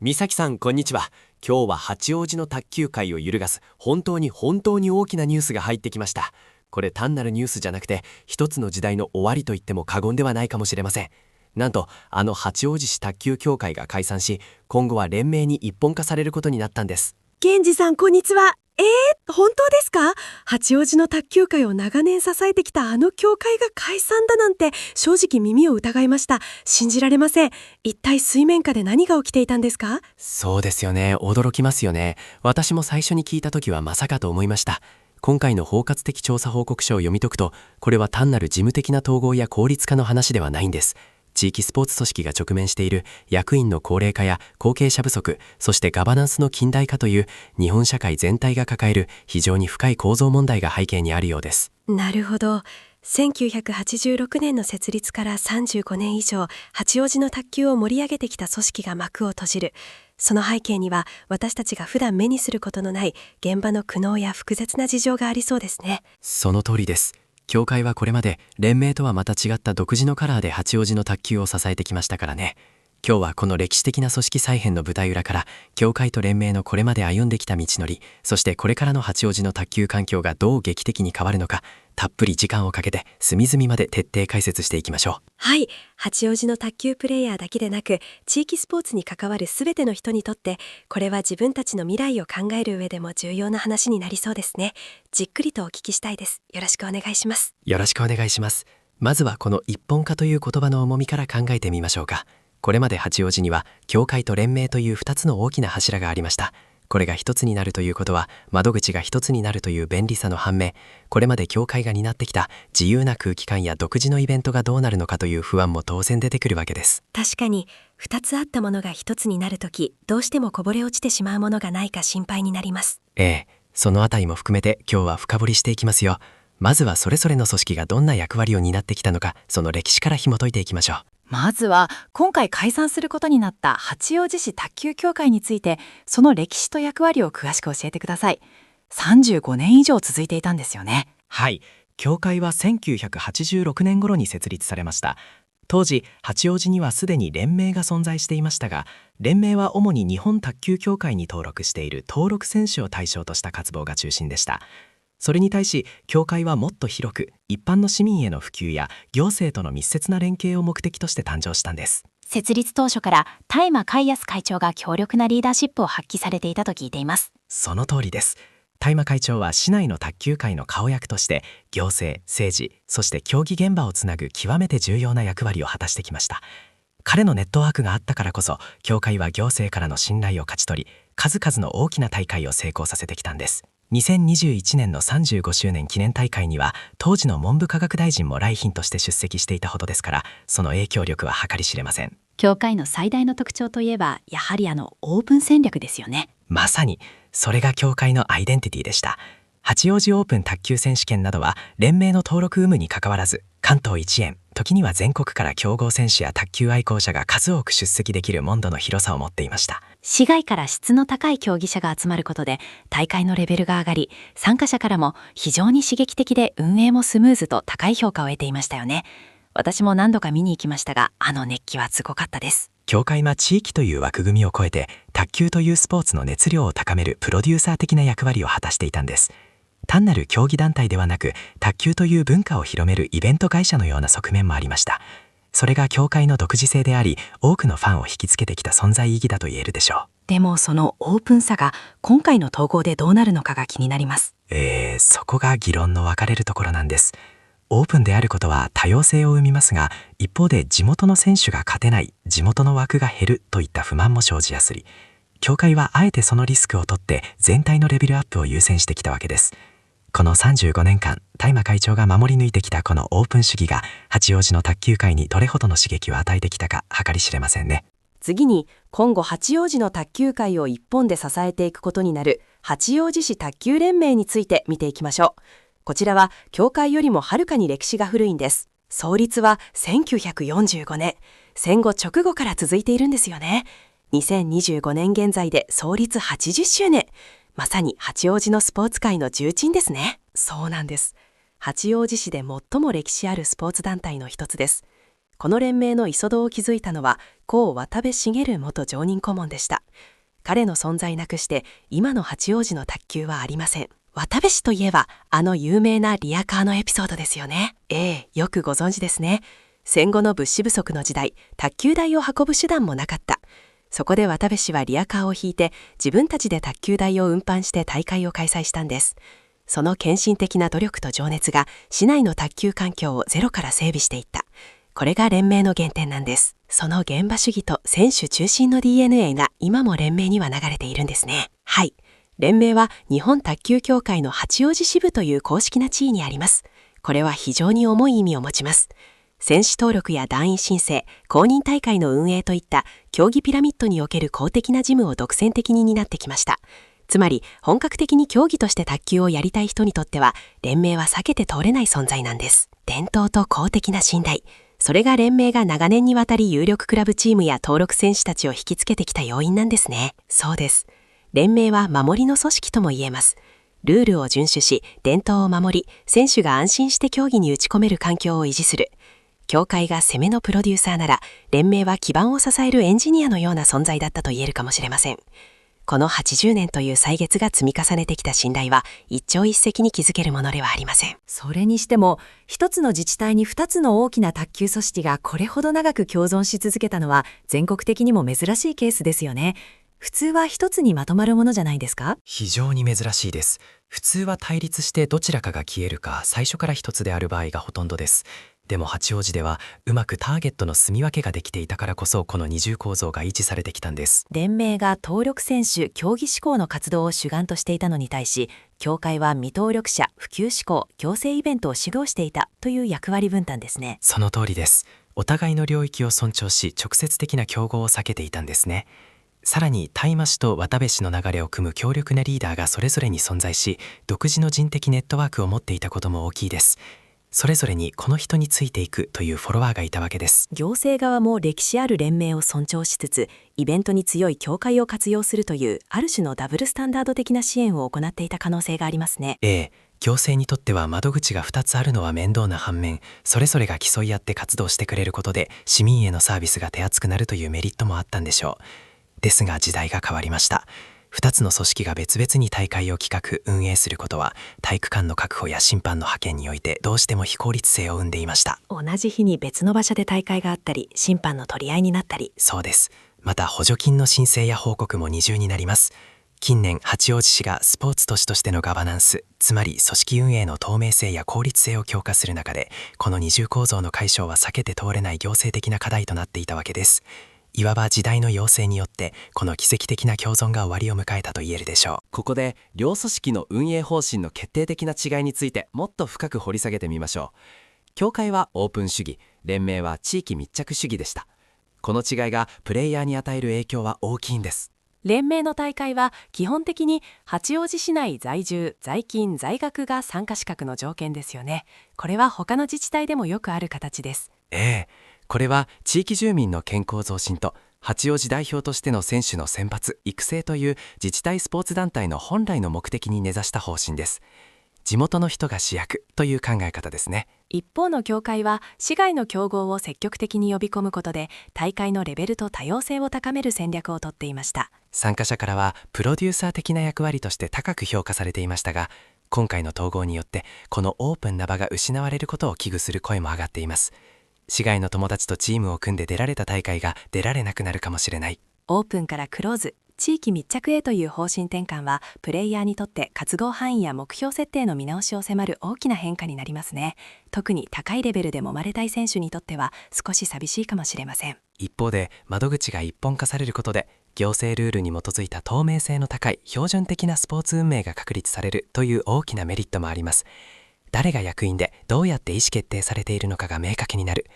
美咲さん、こんにちは。今日は八王子の卓球界を揺るがす本当に大きなニュースが入ってきました。これ単なるニュースじゃなくて、一つの時代の終わりと言っても過言ではないかもしれません。なんと、八王子市卓球協会が解散し、今後は連盟に一本化されることになったんです。源氏さん、こんにちは。本当ですか？八王子の卓球界を長年支えてきたあの協会が解散だなんて、正直耳を疑いました。信じられません。一体水面下で何が起きていたんですか？そうですよね。驚きますよね。私も最初に聞いた時はまさかと思いました。今回の包括的調査報告書を読み解くと、これは単なる事務的な統合や効率化の話ではないんです。地域スポーツ組織が直面している役員の高齢化や後継者不足、そしてガバナンスの近代化という日本社会全体が抱える非常に深い構造問題が背景にあるようです。なるほど。1986年の設立から35年以上、八王子の卓球を盛り上げてきた組織が幕を閉じる。その背景には、私たちが普段目にすることのない現場の苦悩や複雑な事情がありそうですね。その通りです。協会はこれまで連盟とはまた違った独自のカラーで八王子の卓球を支えてきましたからね。今日はこの歴史的な組織再編の舞台裏から、協会と連盟のこれまで歩んできた道のり、そしてこれからの八王子の卓球環境がどう劇的に変わるのか、たっぷり時間をかけて隅々まで徹底解説していきましょう。はい、八王子の卓球プレイヤーだけでなく、地域スポーツに関わるすべての人にとって、これは自分たちの未来を考える上でも重要な話になりそうですね。じっくりとお聞きしたいです。よろしくお願いします。よろしくお願いします。まずはこの一本化という言葉の重みから考えてみましょうか。これまで八王子には協会と連盟という2つの大きな柱がありました。これが一つになるということは、窓口が一つになるという便利さの反面、これまで協会が担ってきた自由な空気感や独自のイベントがどうなるのかという不安も当然出てくるわけです。確かに、2つあったものが1つになるとき、どうしてもこぼれ落ちてしまうものがないか心配になります。そのあたりも含めて今日は深掘りしていきますよ。まずはそれぞれの組織がどんな役割を担ってきたのか、その歴史から紐解いていきましょう。まずは今回解散することになった八王子市卓球協会について、その歴史と役割を詳しく教えてください。35年以上続いていたんですよね。はい、協会は1986年頃に設立されました。当時八王子にはすでに連盟が存在していましたが、連盟は主に日本卓球協会に登録している登録選手を対象とした活動が中心でした。それに対し協会はもっと広く一般の市民への普及や行政との密接な連携を目的として誕生したんです。設立当初から田山海康会長が強力なリーダーシップを発揮されていたと聞いています。その通りです。田山会長は市内の卓球界の顔役として、行政、政治、そして競技現場をつなぐ極めて重要な役割を果たしてきました。彼のネットワークがあったからこそ、協会は行政からの信頼を勝ち取り、数々の大きな大会を成功させてきたんです。2021年の35周年記念大会には、当時の文部科学大臣も来賓として出席していたほどですから、その影響力は計り知れません。協会の最大の特徴といえば、やはりオープン戦略ですよね。まさにそれが協会のアイデンティティでした。八王子オープン卓球選手権などは連盟の登録有無にかかわらず、関東一円、時には全国から強豪選手や卓球愛好者が数多く出席できる門戸の広さを持っていました。市外から質の高い競技者が集まることで、大会のレベルが上がり、参加者からも非常に刺激的で運営もスムーズと高い評価を得ていましたよね。私も何度か見に行きましたが、熱気はすごかったです。協会は地域という枠組みを超えて、卓球というスポーツの熱量を高めるプロデューサー的な役割を果たしていたんです。単なる競技団体ではなく、卓球という文化を広めるイベント会社のような側面もありました。それが協会の独自性であり、多くのファンを引きつけてきた存在意義だと言えるでしょう。でもそのオープンさが今回の統合でどうなるのかが気になります。そこが議論の分かれるところなんです。オープンであることは多様性を生みますが、一方で地元の選手が勝てない、地元の枠が減るといった不満も生じやすい。協会はあえてそのリスクを取って全体のレベルアップを優先してきたわけです。この35年間、田山会長が守り抜いてきたこのオープン主義が、八王子の卓球界にどれほどの刺激を与えてきたか計り知れませんね。次に、今後八王子の卓球界を一本で支えていくことになる八王子市卓球連盟について見ていきましょう。こちらは協会よりもはるかに歴史が古いんです。創立は1945年、戦後直後から続いているんですよね。2025年現在で創立80周年。まさに八王子のスポーツ界の重鎮ですね。そうなんです。八王子市で最も歴史あるスポーツ団体の一つです。この連盟の磯戸を築いたのは、故渡部茂元常任顧問でした。彼の存在なくして今の八王子の卓球はありません。渡部氏といえばあの有名なリヤカーのエピソードですよね。よくご存知ですね。戦後の物資不足の時代、卓球台を運ぶ手段もなかった。そこで渡部氏はリヤカーを引いて自分たちで卓球台を運搬して大会を開催したんです。その献身的な努力と情熱が市内の卓球環境をゼロから整備していった。これが連盟の原点なんです。その現場主義と選手中心の DNA が今も連盟には流れているんですね。はい。連盟は日本卓球協会の八王子支部という公式な地位にあります。これは非常に重い意味を持ちます。選手登録や団員申請、公認大会の運営といった競技ピラミッドにおける公的な事務を独占的に担ってきました。つまり本格的に競技として卓球をやりたい人にとっては連盟は避けて通れない存在なんです。伝統と公的な信頼。それが連盟が長年にわたり有力クラブチームや登録選手たちを引きつけてきた要因なんですね。そうです。連盟は守りの組織とも言えます。ルールを遵守し、伝統を守り、選手が安心して競技に打ち込める環境を維持する。協会が攻めのプロデューサーなら、連盟は基盤を支えるエンジニアのような存在だったと言えるかもしれません。この80年という歳月が積み重ねてきた信頼は一朝一夕に築けるものではありません。それにしても、一つの自治体に二つの大きな卓球組織がこれほど長く共存し続けたのは全国的にも珍しいケースですよね。普通は一つにまとまるものじゃないですか？非常に珍しいです。普通は対立してどちらかが消えるか最初から一つである場合がほとんどです。でも八王子ではうまくターゲットの住み分けができていたからこそこの二重構造が維持されてきたんです。連盟が登録選手、競技志向の活動を主眼としていたのに対し、協会は未登録者、普及志向、強制イベントを指導していたという役割分担ですね。その通りです。お互いの領域を尊重し直接的な競合を避けていたんですね。さらに大麻氏と渡部氏の流れを組む強力なリーダーがそれぞれに存在し、独自の人的ネットワークを持っていたことも大きいです。それぞれにこの人についていくというフォロワーがいたわけです。行政側も歴史ある連盟を尊重しつつ、イベントに強い協会を活用するというある種のダブルスタンダード的な支援を行っていた可能性がありますね。行政にとっては窓口が2つあるのは面倒な反面、それぞれが競い合って活動してくれることで市民へのサービスが手厚くなるというメリットもあったんでしょう。ですが時代が変わりました。2つの組織が別々に大会を企画運営することは体育館の確保や審判の派遣においてどうしても非効率性を生んでいました。同じ日に別の場所で大会があったり、審判の取り合いになったり。そうです。また補助金の申請や報告も二重になります。近年八王子市がスポーツ都市としてのガバナンス、つまり組織運営の透明性や効率性を強化する中で、この二重構造の解消は避けて通れない行政的な課題となっていたわけです。いわば時代の要請によってこの奇跡的な共存が終わりを迎えたと言えるでしょう。ここで両組織の運営方針の決定的な違いについてもっと深く掘り下げてみましょう。協会はオープン主義、連盟は地域密着主義でした。この違いがプレイヤーに与える影響は大きいんです。連盟の大会は基本的に八王子市内在住、在勤、在学が参加資格の条件ですよね。これは他の自治体でもよくある形です。これは地域住民の健康増進と八王子代表としての選手の選抜・育成という自治体スポーツ団体の本来の目的に根ざした方針です。地元の人が主役という考え方ですね。一方の協会は市外の競合を積極的に呼び込むことで大会のレベルと多様性を高める戦略をとっていました。参加者からはプロデューサー的な役割として高く評価されていましたが、今回の統合によってこのオープンな場が失われることを危惧する声も上がっています。市外の友達とチームを組んで出られた大会が出られなくなるかもしれない。オープンからクローズ、地域密着へという方針転換はプレイヤーにとって活動範囲や目標設定の見直しを迫る大きな変化になりますね。特に高いレベルで揉まれたい選手にとっては少し寂しいかもしれません。一方で窓口が一本化されることで行政ルールに基づいた透明性の高い標準的なスポーツ運営が確立されるという大きなメリットもあります。誰が役員でどうやって意思決定されているのかが明確になる。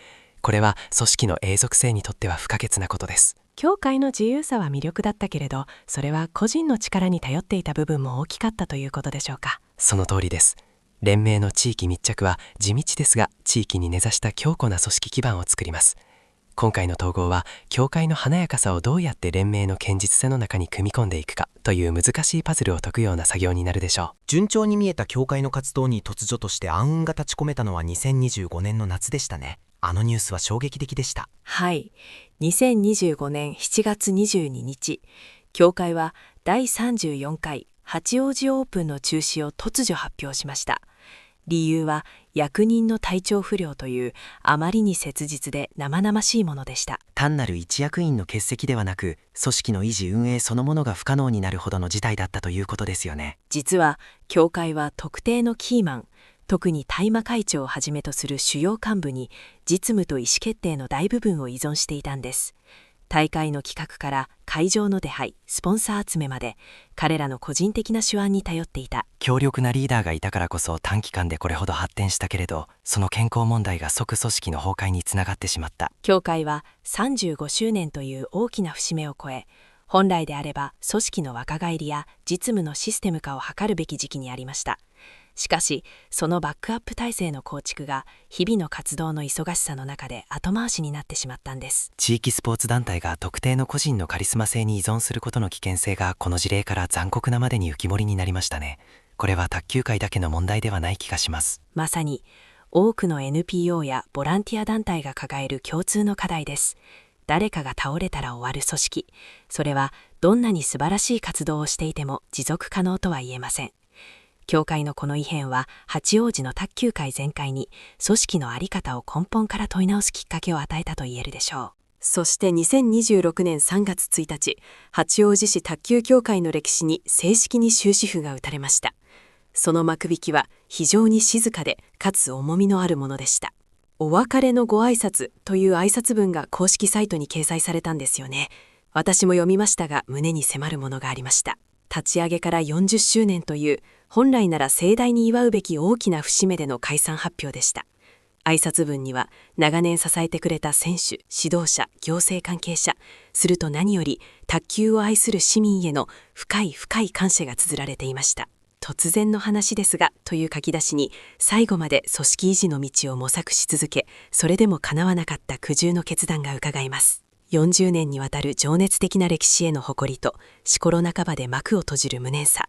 これは組織の永続性にとっては不可欠なことです。協会の自由さは魅力だったけれど、それは個人の力に頼っていた部分も大きかったということでしょうか。その通りです。連盟の地域密着は地道ですが地域に根ざした強固な組織基盤を作ります。今回の統合は協会の華やかさをどうやって連盟の堅実さの中に組み込んでいくかという難しいパズルを解くような作業になるでしょう。順調に見えた協会の活動に突如として暗雲が立ち込めたのは2025年の夏でしたね。あのニュースは衝撃的でした。はい。2025年7月22日、協会は第34回八王子オープンの中止を突如発表しました。理由は役人の体調不良というあまりに切実で生々しいものでした。単なる一役員の欠席ではなく、組織の維持運営そのものが不可能になるほどの事態だったということですよね。実は協会は特定のキーマン、特に大麻会長をはじめとする主要幹部に実務と意思決定の大部分を依存していたんです。大会の企画から会場の手配、スポンサー集めまで、彼らの個人的な手腕に頼っていた。強力なリーダーがいたからこそ短期間でこれほど発展したけれど、その健康問題が即組織の崩壊につながってしまった。協会は35周年という大きな節目を超え、本来であれば組織の若返りや実務のシステム化を図るべき時期にありました。しかし、そのバックアップ体制の構築が日々の活動の忙しさの中で後回しになってしまったんです。地域スポーツ団体が特定の個人のカリスマ性に依存することの危険性がこの事例から残酷なまでに浮き彫りになりましたね。これは卓球界だけの問題ではない気がします。まさに多くの NPO やボランティア団体が抱える共通の課題です。誰かが倒れたら終わる組織。それはどんなに素晴らしい活動をしていても持続可能とは言えません。協会のこの異変は八王子の卓球界全体に組織の在り方を根本から問い直すきっかけを与えたと言えるでしょう。そして2026年3月1日、八王子市卓球協会の歴史に正式に終止符が打たれました。その幕引きは非常に静かでかつ重みのあるものでした。お別れのご挨拶という挨拶文が公式サイトに掲載されたんですよね。私も読みましたが胸に迫るものがありました。立ち上げから40周年という本来なら盛大に祝うべき大きな節目での解散発表でした。挨拶文には長年支えてくれた選手、指導者、行政関係者、すると何より卓球を愛する市民への深い深い感謝が綴られていました。突然の話ですがという書き出しに最後まで組織維持の道を模索し続け、それでも叶わなかった苦渋の決断が伺えます。40年にわたる情熱的な歴史への誇りとしころ半ばで幕を閉じる無念さ。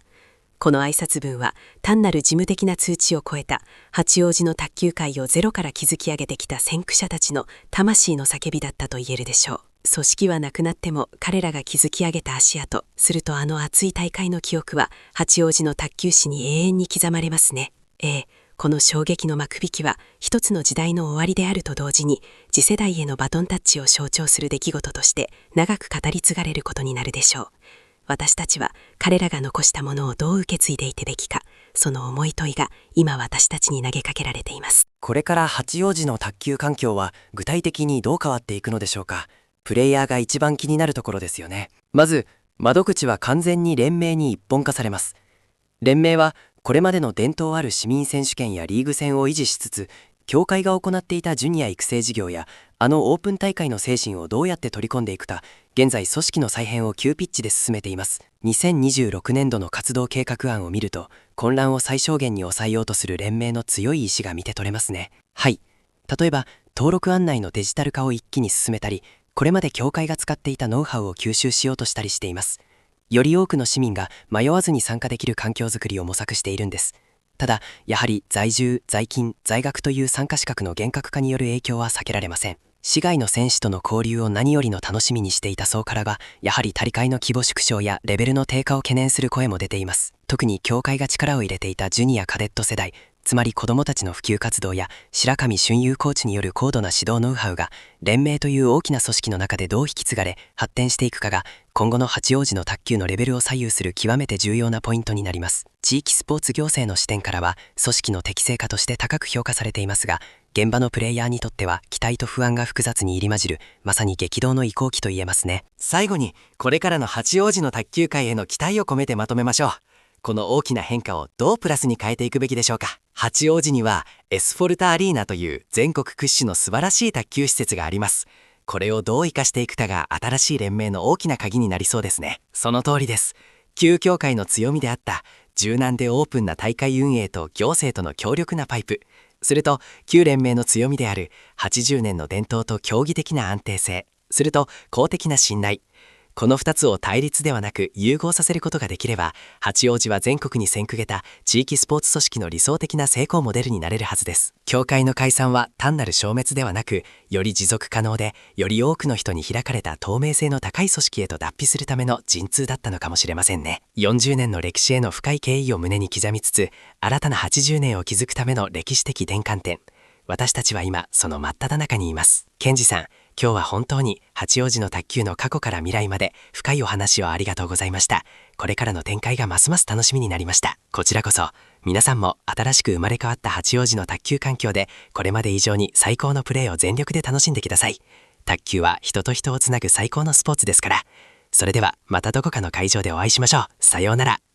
この挨拶文は単なる事務的な通知を超えた八王子の卓球界をゼロから築き上げてきた先駆者たちの魂の叫びだったと言えるでしょう。組織はなくなっても彼らが築き上げた足跡、するとあの熱い大会の記憶は八王子の卓球史に永遠に刻まれますね。この衝撃の幕引きは一つの時代の終わりであると同時に次世代へのバトンタッチを象徴する出来事として長く語り継がれることになるでしょう。私たちは彼らが残したものをどう受け継いでいくべきか、その重い問いが今私たちに投げかけられています。これから八王子の卓球環境は具体的にどう変わっていくのでしょうか。プレイヤーが一番気になるところですよね。まず窓口は完全に連盟に一本化されます。連盟はこれまでの伝統ある市民選手権やリーグ戦を維持しつつ、協会が行っていたジュニア育成事業やあのオープン大会の精神をどうやって取り込んでいくか、現在組織の再編を急ピッチで進めています。2026年度の活動計画案を見ると、混乱を最小限に抑えようとする連盟の強い意志が見て取れますね。はい。例えば登録案内のデジタル化を一気に進めたり、これまで協会が使っていたノウハウを吸収しようとしたりしています。より多くの市民が迷わずに参加できる環境づくりを模索しているんです。ただやはり在住、在勤、在学という参加資格の厳格化による影響は避けられません。市外の選手との交流を何よりの楽しみにしていた層からは、やはり大会の規模縮小やレベルの低下を懸念する声も出ています。特に協会が力を入れていたジュニアカデット世代、つまり子どもたちの普及活動や白上俊優コーチによる高度な指導ノウハウが連盟という大きな組織の中でどう引き継がれ発展していくかが、今後の八王子の卓球のレベルを左右する極めて重要なポイントになります。地域スポーツ行政の視点からは組織の適正化として高く評価されていますが、現場のプレイヤーにとっては期待と不安が複雑に入り混じる、まさに激動の移行期と言えますね。最後にこれからの八王子の卓球界への期待を込めてまとめましょう。この大きな変化をどうプラスに変えていくべきでしょうか。八王子にはエスフォルタアリーナという全国屈指の素晴らしい卓球施設があります。これをどう生かしていくかが新しい連盟の大きな鍵になりそうですね。その通りです。旧協会の強みであった柔軟でオープンな大会運営と行政との強力なパイプ、すると旧連盟の強みである80年の伝統と競技的な安定性、すると公的な信頼、この2つを対立ではなく融合させることができれば、八王子は全国に先駆けた地域スポーツ組織の理想的な成功モデルになれるはずです。協会の解散は単なる消滅ではなく、より持続可能でより多くの人に開かれた透明性の高い組織へと脱皮するための陣痛だったのかもしれませんね。40年の歴史への深い敬意を胸に刻みつつ、新たな80年を築くための歴史的転換点、私たちは今その真っ只中にいます。ケンジさん、今日は本当に八王子の卓球の過去から未来まで深いお話をありがとうございました。これからの展開がますます楽しみになりました。こちらこそ皆さんも新しく生まれ変わった八王子の卓球環境でこれまで以上に最高のプレーを全力で楽しんでください。卓球は人と人をつなぐ最高のスポーツですから。それではまたどこかの会場でお会いしましょう。さようなら。